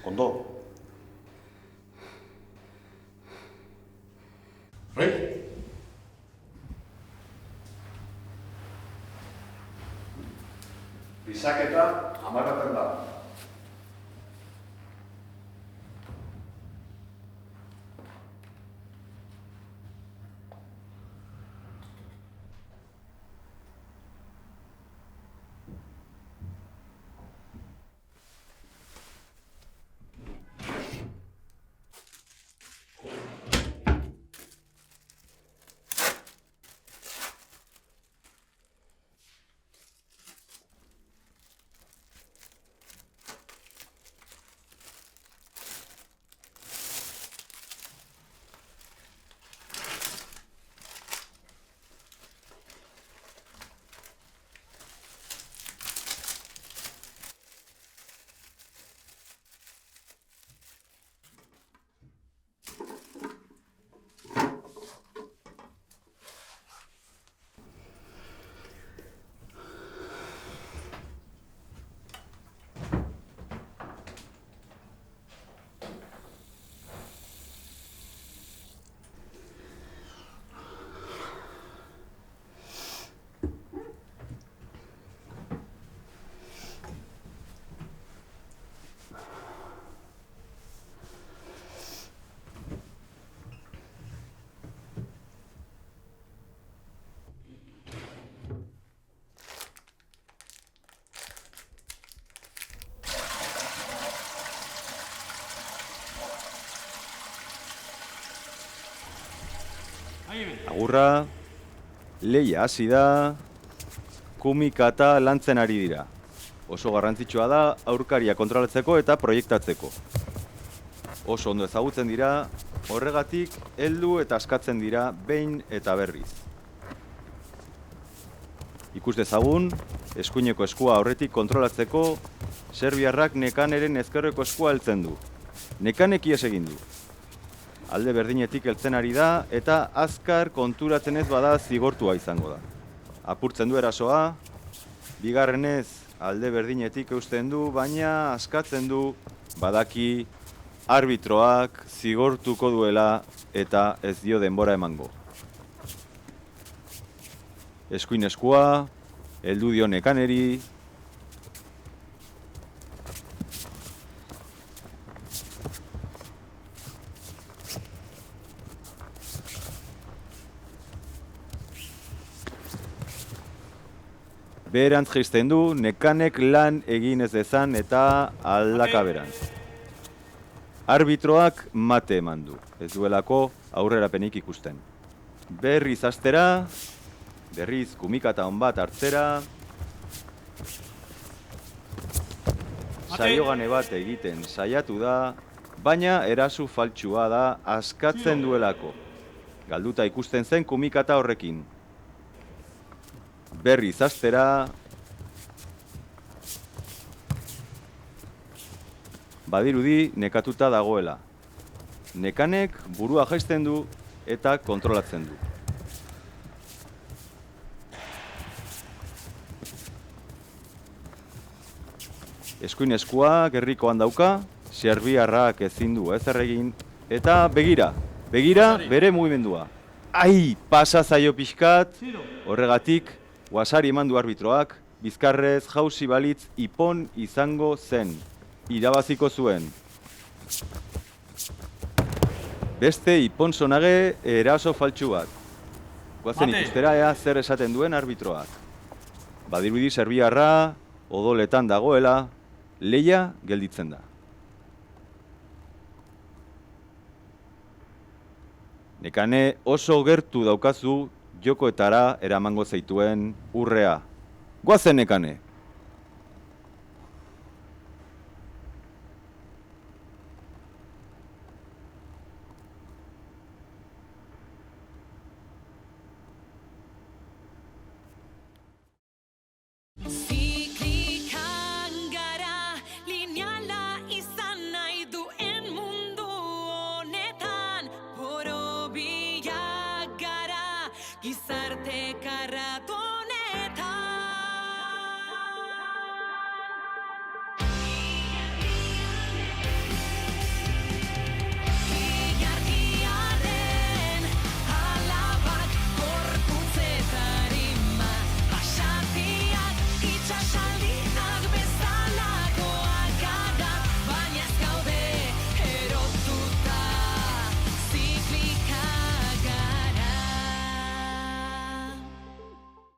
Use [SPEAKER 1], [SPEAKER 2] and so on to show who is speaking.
[SPEAKER 1] Ondo. Bai? Bizaketa amaraten da.
[SPEAKER 2] Agurra, lehia hasi da, kumikata lantzen ari dira. Oso garrantzitsua da aurkaria kontrolatzeko eta proiektatzeko. Oso ondo ezagutzen dira, horregatik heldu eta askatzen dira behin eta berriz. Ikus dezagun, eskuineko eskua aurretik kontrolatzeko, serbiarrak Nekaneren ezkerreko eskua heltzen du. Nekanek ihes egin du. Alde berdinetik heltzen ari da eta azkar konturatzen ez bada zigortua izango da. Apurtzen du erasoa, bigarrenez alde berdinetik eusten du, baina askatzen du, badaki arbitroak zigortuko duela eta ez dio denbora emango. Eskuin eskua, heldu dio Nekaneri, beherantz jaisten du, Nekanek lan egin ez dezan eta aldakaberantz. Arbitroak mate eman du, ez duelako aurrerapenik ikusten. Berriz hastera, berriz kumikata on bat hartzera, saiogane bat egiten saiatu da, baina erasu faltsua da askatzen duelako. Galduta ikusten zen kumikata horrekin. Berriz hastera, badirudi nekatuta dagoela. Nekanek burua jaisten du eta kontrolatzen du. Eskuin eskua gerrikoan dauka, serbiarrak ezin du ezer egin, eta begira bere mugimendua. Ai, pasa zaio pixkat, horregatik, Guasari eman du arbitroak, bizkarrez jauzi balitz ipon izango zen, irabaziko zuen. Beste ipon zonage eraso faltsu bat. Guazen ikustera ea zer esaten duen arbitroak. Badirudi serbiarra, odoletan dagoela, lehia gelditzen da. Nekane oso gertu daukazu jokoetara eramango zaituen urrea. Goazen Nekane!